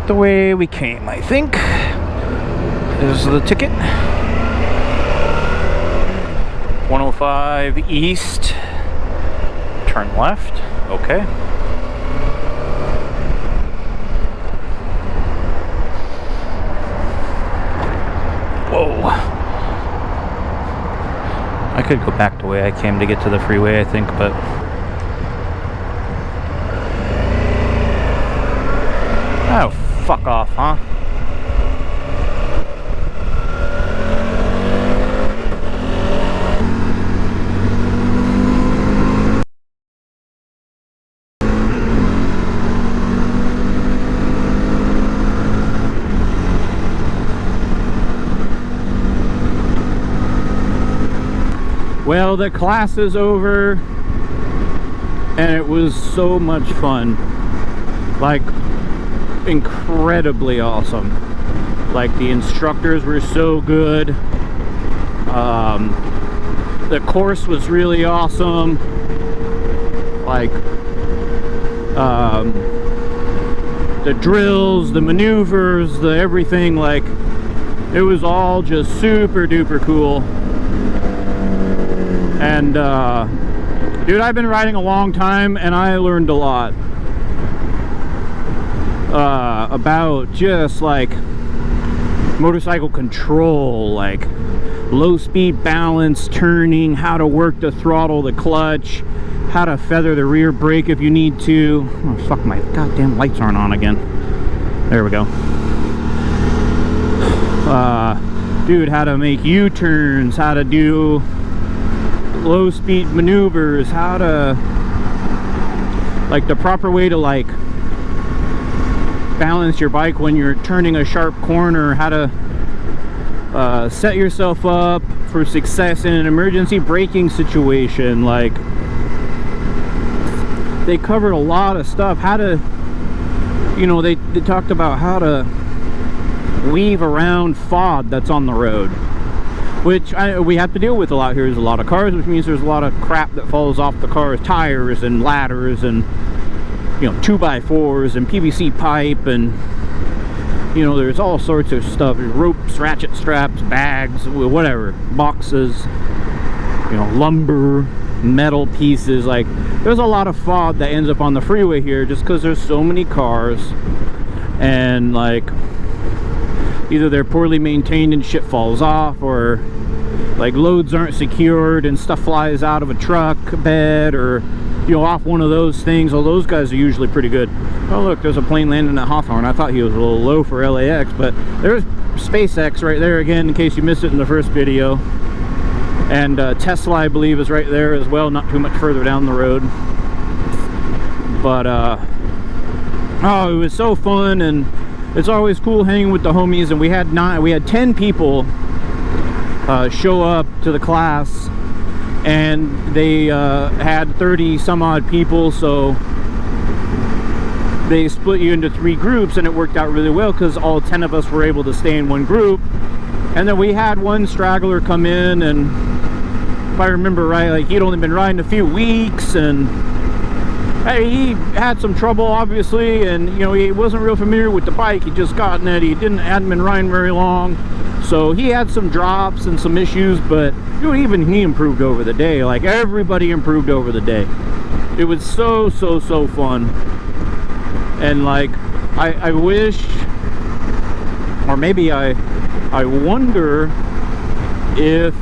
back the way we came, I think. This is the ticket. 105 east. Turn left. Okay. Whoa. I could go back the way I came to get to the freeway, I think, but... Oh, fuck off, huh? Well, the class is over, and it was so much fun. Like, incredibly awesome. Like, the instructors were so good. The course was really awesome. Like, the drills, the maneuvers, the everything, like, it was all just super duper cool. And dude, I've been riding a long time, and I learned a lot about just like motorcycle control, like low speed balance, turning, how to work the throttle, the clutch, how to feather the rear brake if you need to. Oh fuck, my goddamn lights aren't on again. There we go. Dude, how to make U-turns, how to do low speed maneuvers, how to, like, the proper way to like balance your bike when you're turning a sharp corner, how to set yourself up for success in an emergency braking situation. Like, they covered a lot of stuff. How to, you know, they talked about how to weave around FOD that's on the road, which we have to deal with a lot here. There's a lot of cars, which means there's a lot of crap that falls off the car's tires and ladders and, you know, 2x4s and PVC pipe, and, you know, there's all sorts of stuff. There's ropes, ratchet straps, bags, whatever, boxes, you know, lumber, metal pieces. Like, there's a lot of FOD that ends up on the freeway here just because there's so many cars, and like, either they're poorly maintained and shit falls off, or like loads aren't secured and stuff flies out of a truck bed, or, you know, off one of those things. Well, those guys are usually pretty good. Oh look, there's a plane landing at Hawthorne. I thought he was a little low for LAX, but there's SpaceX right there again, in case you missed it in the first video. And Tesla, I believe, is right there as well, not too much further down the road. But oh, it was so fun, and it's always cool hanging with the homies. And we had 10 people show up to the class, and they had 30 some odd people, so they split you into 3 groups, and it worked out really well because all 10 of us were able to stay in one group. And then we had one straggler come in, and if I remember right, like, he'd only been riding a few weeks, and hey, he had some trouble, obviously, and, you know, he wasn't real familiar with the bike. He just gotten it. He hadn't been riding very long, so he had some drops and some issues. But dude, even he improved over the day. Like, everybody improved over the day. It was so fun. And like, I wish, or maybe I wonder if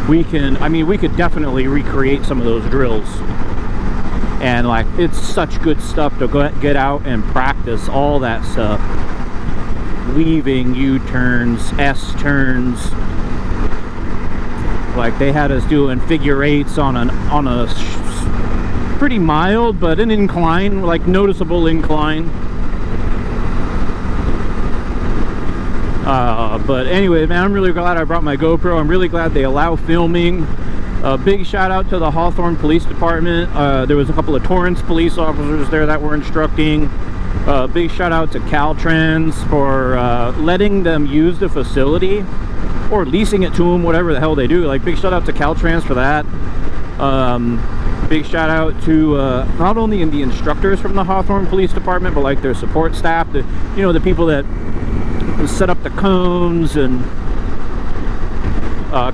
we can, I mean, we could definitely recreate some of those drills. And like, it's such good stuff to get out and practice all that stuff. Weaving, U-turns, S-turns. Like, they had us doing figure eights on a pretty mild, but an incline, like noticeable incline. But anyway, man, I'm really glad I brought my GoPro. I'm really glad they allow filming. Big shout out to the Hawthorne Police Department. There was a couple of Torrance police officers there that were instructing. Big shout out to Caltrans for letting them use the facility, or leasing it to them, whatever the hell they do. Like, big shout out to Caltrans for that. Big shout out to not only the instructors from the Hawthorne Police Department, but like their support staff, the people that set up the cones and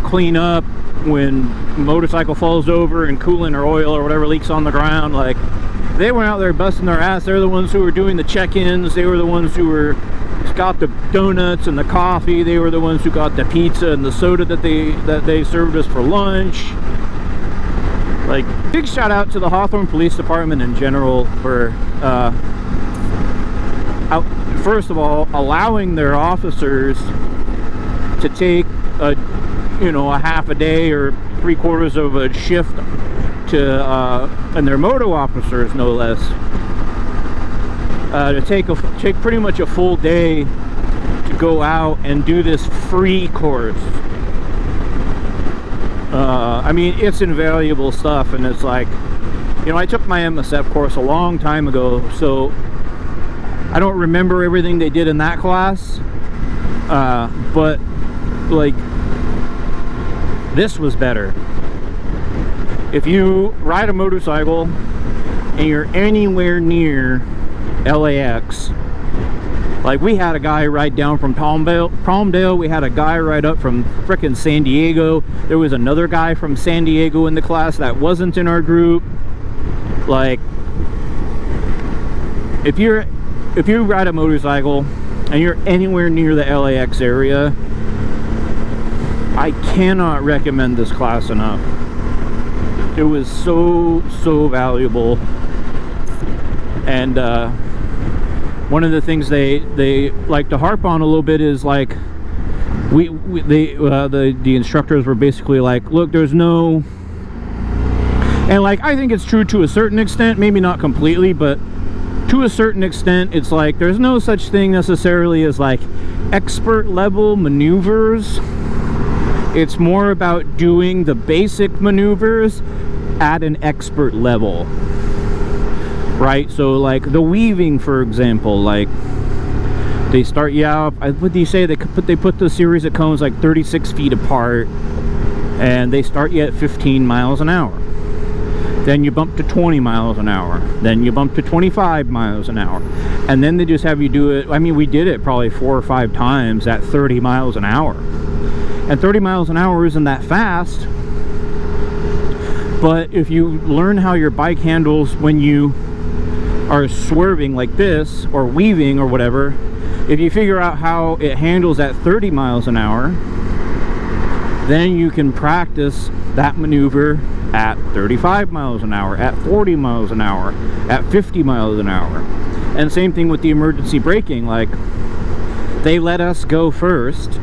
clean up when motorcycle falls over and coolant or oil or whatever leaks on the ground. Like, they were out there busting their ass. They're the ones who were doing the check-ins. They were the ones who got the donuts and the coffee. They were the ones who got the pizza and the soda that they served us for lunch. Like, big shout out to the Hawthorne Police Department in general for first of all, allowing their officers to take a half a day or 3/4 of a shift to and their moto officers, no less, to take pretty much a full day to go out and do this free course. I mean, it's invaluable stuff, and it's like, I took my MSF course a long time ago, so I don't remember everything they did in that class, but like, this was better. If you ride a motorcycle and you're anywhere near LAX, like, we had a guy ride down from Palmdale, we had a guy ride up from frickin' San Diego, there was another guy from San Diego in the class that wasn't in our group. Like, if you ride a motorcycle and you're anywhere near the LAX area, I cannot recommend this class enough. It was so valuable. And one of the things they like to harp on a little bit is, like, the instructors were basically like, look, there's no, and like, I think it's true to a certain extent, maybe not completely, but to a certain extent, it's like, there's no such thing necessarily as like expert level maneuvers. It's more about doing the basic maneuvers at an expert level, right? So like the weaving, for example, like, they start you out, what do you say, they put the series of cones like 36 feet apart, and they start you at 15 miles an hour. Then you bump to 20 miles an hour. Then you bump to 25 miles an hour. And then they just have you do it, I mean, we did it probably 4 or 5 times at 30 miles an hour. And 30 miles an hour isn't that fast, but if you learn how your bike handles when you are swerving like this, or weaving or whatever, if you figure out how it handles at 30 miles an hour, then you can practice that maneuver at 35 miles an hour, at 40 miles an hour, at 50 miles an hour. And same thing with the emergency braking. Like, they let us go first,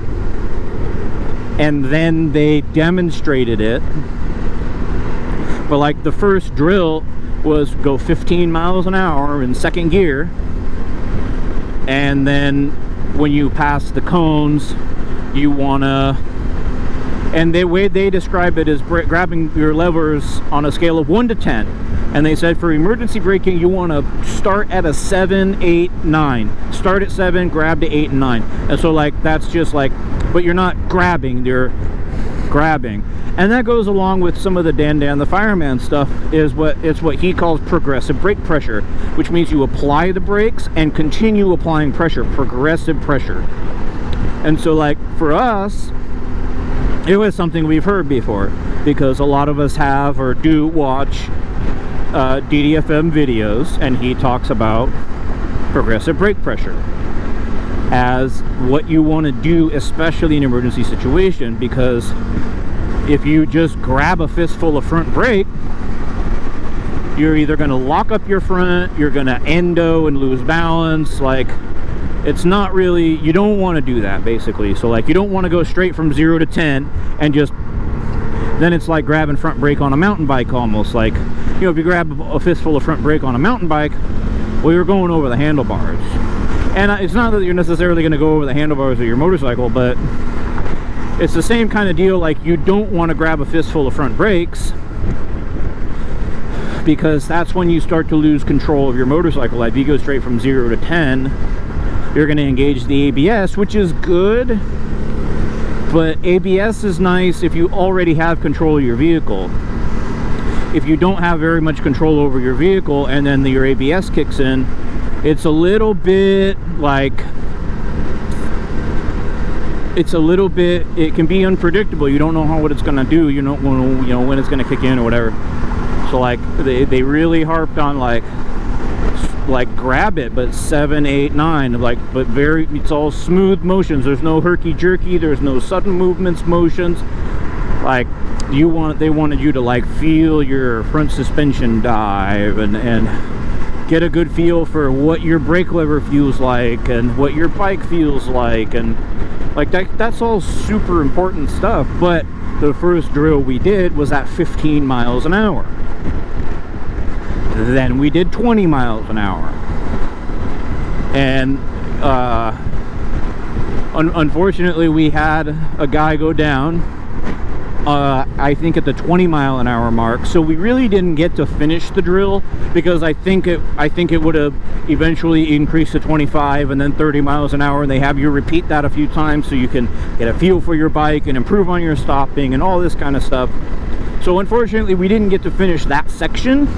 and then they demonstrated it. But like, the first drill was go 15 miles an hour in second gear, and then when you pass the cones, you wanna, and the way they describe it is grabbing your levers on a scale of 1 to 10. And they said for emergency braking, you want to start at a 7, 8, 9. Start at 7, grab to 8 and 9. And so like, that's just like, but you're not grabbing, you're grabbing. And that goes along with some of the Dan the fireman stuff, is what he calls progressive brake pressure, which means you apply the brakes and continue applying pressure, progressive pressure. And so like, for us, it was something we've heard before, because a lot of us have or do watch DDFM videos, and he talks about progressive brake pressure as what you want to do, especially in an emergency situation, because if you just grab a fistful of front brake, you're either going to lock up your front, you're going to endo and lose balance. Like, it's not really, you don't want to do that, basically. So like, you don't want to go straight from 0 to 10 and just, then it's like grabbing front brake on a mountain bike almost. Like, you know, if you grab a fistful of front brake on a mountain bike, well, you're going over the handlebars. And it's not that you're necessarily going to go over the handlebars of your motorcycle, but it's the same kind of deal. Like, you don't want to grab a fistful of front brakes, because that's when you start to lose control of your motorcycle. Like, if you go straight from 0 to 10, you're going to engage the ABS, which is good, but ABS is nice if you already have control of your vehicle. if you don't have very much control over your vehicle and then your ABS kicks in, it's a little bit like, it can be unpredictable. You don't know what it's going to do. You don't know, you know, when it's going to kick in or whatever. So like they really harped on like grab it, but 7, 8, 9, like, but it's all smooth motions. There's no herky jerky, there's no sudden movements motions. Like they wanted you to like feel your front suspension dive and get a good feel for what your brake lever feels like and what your bike feels like, and like that's all super important stuff. But the first drill we did was at 15 miles an hour. Then we did 20 miles an hour, and unfortunately we had a guy go down, I think at the 20 mile an hour mark. So we really didn't get to finish the drill, because I think it would have eventually increased to 25 and then 30 miles an hour, and they have you repeat that a few times so you can get a feel for your bike and improve on your stopping and all this kind of stuff. So unfortunately we didn't get to finish that section,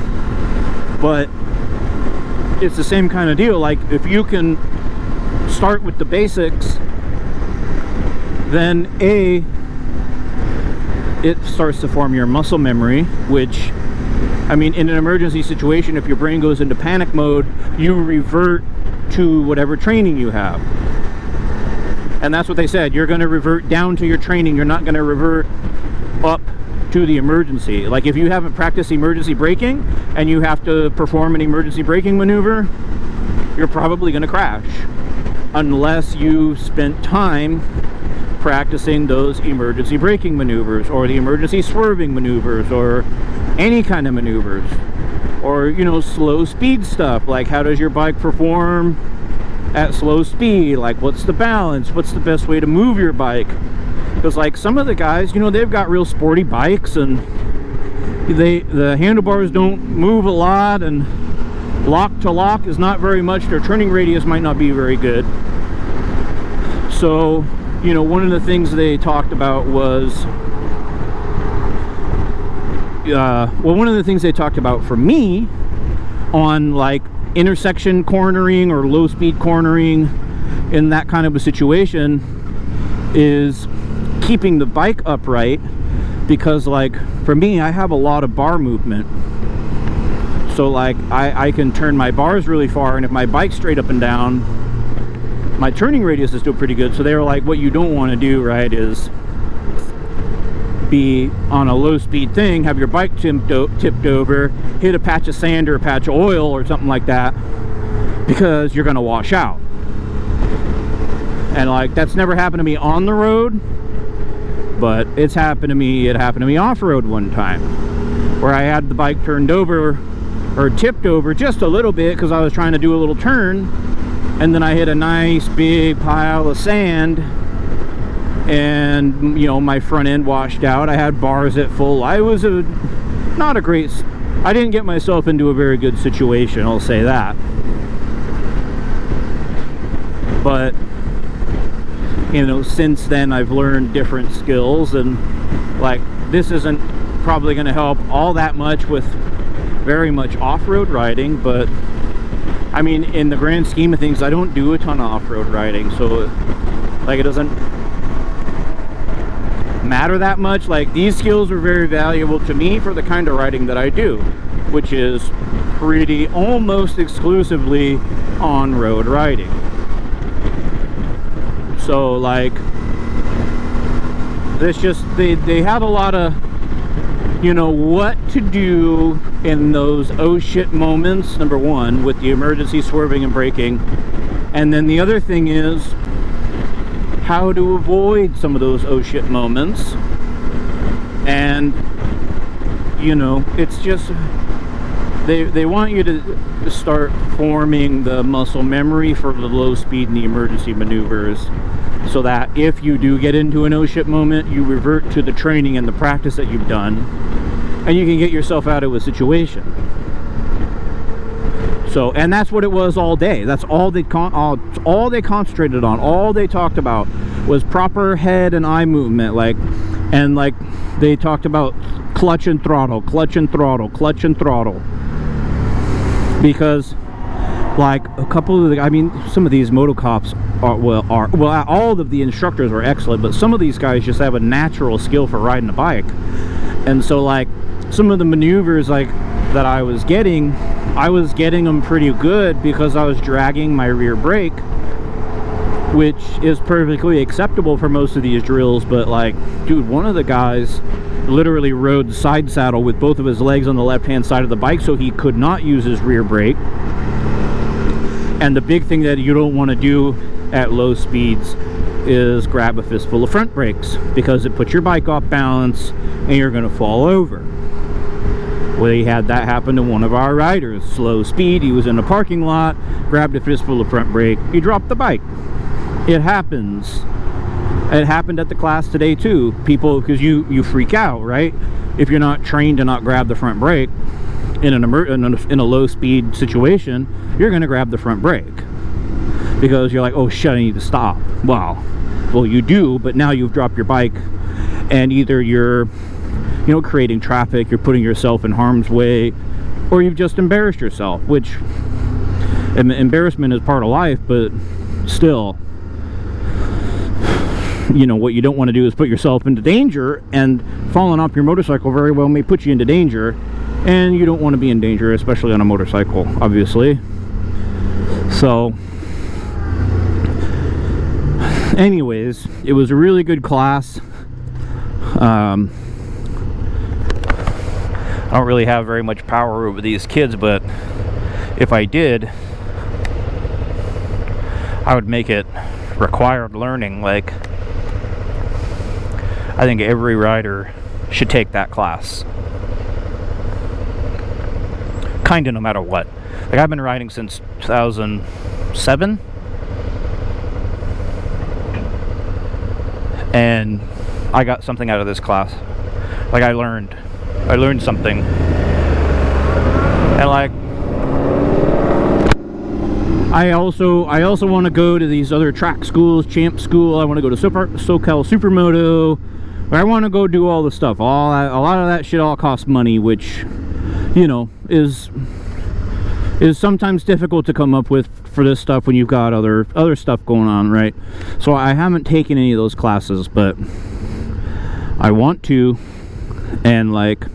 but it's the same kind of deal. Like if you can start with the basics, then it starts to form your muscle memory, which, I mean, in an emergency situation, if your brain goes into panic mode, you revert to whatever training you have. And that's what they said. You're going to revert down to your training. You're not going to revert up to the emergency. Like if you haven't practiced emergency braking and you have to perform an emergency braking maneuver, you're probably going to crash, unless you spent time practicing those emergency braking maneuvers or the emergency swerving maneuvers or any kind of maneuvers, or, you know, slow speed stuff. Like how does your bike perform at slow speed? Like what's the balance, what's the best way to move your bike? Because like some of the guys, you know, they've got real sporty bikes and the handlebars don't move a lot, and lock to lock is not very much. Their turning radius might not be very good. So, you know, one of the things they talked about was one of the things they talked about for me on like intersection cornering or low speed cornering in that kind of a situation is keeping the bike upright, because like for me, I have a lot of bar movement. So like I can turn my bars really far, and if my bike's straight up and down, my turning radius is still pretty good. So they were like, what you don't want to do, right, is be on a low speed thing, have your bike tipped over, hit a patch of sand or a patch of oil or something like that, because you're going to wash out. And like that's never happened to me on the road, but it happened to me off-road one time, where I had the bike turned over or tipped over just a little bit because I was trying to do a little turn, and then I hit a nice big pile of sand, and you know, my front end washed out. I had bars at full. I was I didn't get myself into a very good situation, I'll say that. But you know, since then I've learned different skills, and like this isn't probably going to help all that much with very much off-road riding, but I mean, in the grand scheme of things, I don't do a ton of off-road riding, so like it doesn't matter that much. Like these skills are very valuable to me for the kind of riding that I do, which is pretty almost exclusively on-road riding. So like this just they have a lot of, you know, what to do in those oh shit moments, number one, with the emergency swerving and braking, and then the other thing is how to avoid some of those oh shit moments. And you know, it's just they want you to start forming the muscle memory for the low speed and the emergency maneuvers, so that if you do get into an oh shit moment, you revert to the training and the practice that you've done, and you can get yourself out of a situation. So, and that's what it was all day. That's all they concentrated on. All they talked about was proper head and eye movement. Like they talked about clutch and throttle, clutch and throttle, clutch and throttle. Because like a couple of the, I mean, some of these moto cops well, all of the instructors are excellent, but some of these guys just have a natural skill for riding a bike. And so like some of the maneuvers like that I was getting them pretty good because I was dragging my rear brake, which is perfectly acceptable for most of these drills. But like, dude, one of the guys literally rode side saddle with both of his legs on the left hand side of the bike, so he could not use his rear brake. And the big thing that you don't want to do at low speeds is grab a fistful of front brakes, because it puts your bike off balance and you're going to fall over. We had that happen to one of our riders. Slow speed, he was in a parking lot, grabbed a fistful of front brake, he dropped the bike. It happens. It happened at the class today too. People, because you freak out, right? If you're not trained to not grab the front brake in a low speed situation, you're going to grab the front brake because you're like, oh shit, I need to stop. Well, you do, but now you've dropped your bike, and either you're, you know, creating traffic, you're putting yourself in harm's way, or you've just embarrassed yourself, which embarrassment is part of life, but still, you know, what you don't want to do is put yourself into danger, and falling off your motorcycle very well may put you into danger, and you don't want to be in danger, especially on a motorcycle, obviously. So anyways, it was a really good class. I don't really have very much power over these kids, but if I did, I would make it required learning. Like, I think every rider should take that class, kind of no matter what. Like, I've been riding since 2007, and I got something out of this class. Like, I learned something. And like, I also want to go to these other track schools, Champ School. I want to go to SoCal Supermoto. I want to go do all the stuff. A lot of that shit all costs money, which, you know, is sometimes difficult to come up with for this stuff when you've got other stuff going on, right? So I haven't taken any of those classes, but I want to. And like,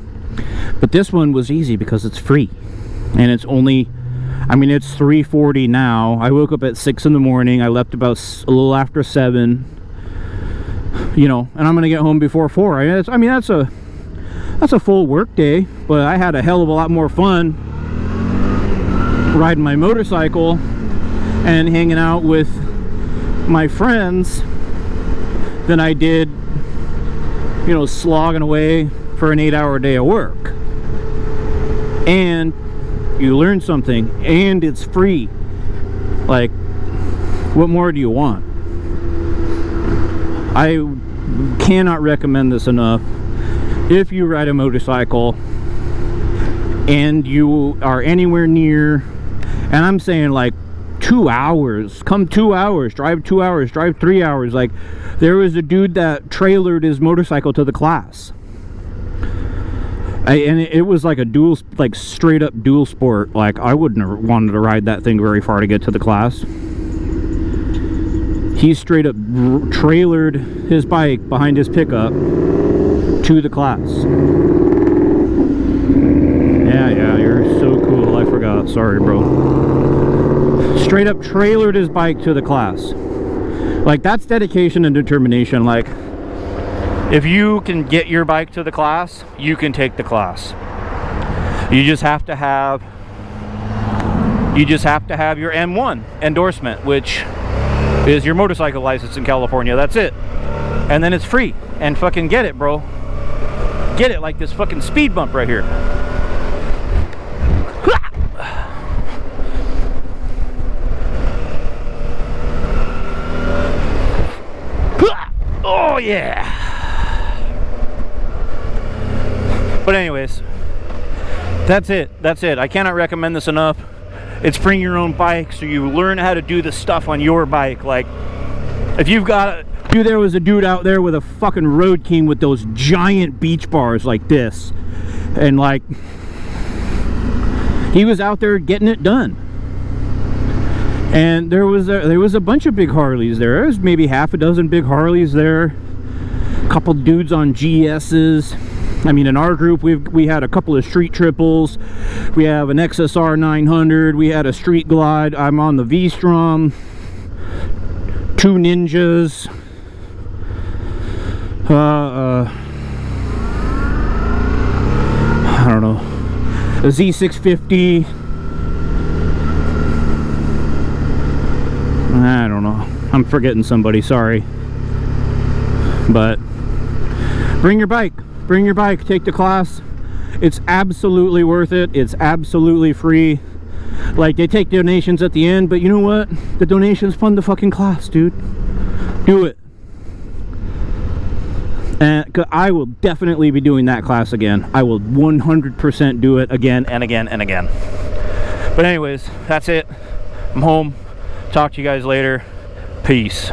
but this one was easy because it's free, and it's only, I mean, it's 3:40 now. I woke up at 6 in the morning. I left about a little after 7, you know, and I'm gonna get home before 4. I mean, that's a full work day, but I had a hell of a lot more fun riding my motorcycle and hanging out with my friends than I did, you know, slogging away for an 8-hour day of work. And you learn something, and it's free. Like, what more do you want? I cannot recommend this enough. If you ride a motorcycle and you are anywhere near, and I'm saying like 2 hours, come 2 hours, drive 2 hours, drive 3 hours. Like, there was a dude that trailered his motorcycle to the class, and it was like a dual, like straight up dual sport. Like, I wouldn't have wanted to ride that thing very far to get to the class. He straight up trailered his bike behind his pickup to the class. Yeah, you're so cool. I forgot. Sorry, bro. Straight up trailered his bike to the class. Like, that's dedication and determination. Like, if you can get your bike to the class, you can take the class. You just have to have your M1 endorsement, which is your motorcycle license in California. That's it. And then it's free. And fucking get it, bro. Get it, like this fucking speed bump right here. Oh yeah. But anyways, that's it. I cannot recommend this enough. It's bring your own bike, so you learn how to do the stuff on your bike. Like, if you've got Dude, there was a dude out there with a fucking Road King with those giant beach bars like this. And like, he was out there getting it done. And there was a bunch of big Harleys there. There was maybe half a dozen big Harleys there. A couple dudes on GS's. I mean, in our group, we had a couple of street triples. We have an XSR 900. We had a street glide. I'm on the Vstrom. 2 Ninjas. I don't know. A Z650. I don't know. I'm forgetting somebody, sorry. But bring your bike. Bring your bike. Take the class. It's absolutely worth it. It's absolutely free. Like, they take donations at the end, but you know what? The donations fund the fucking class, dude. Do it. And I will definitely be doing that class again. I will 100% do it again and again and again. But anyways, that's it. I'm home. Talk to you guys later. Peace.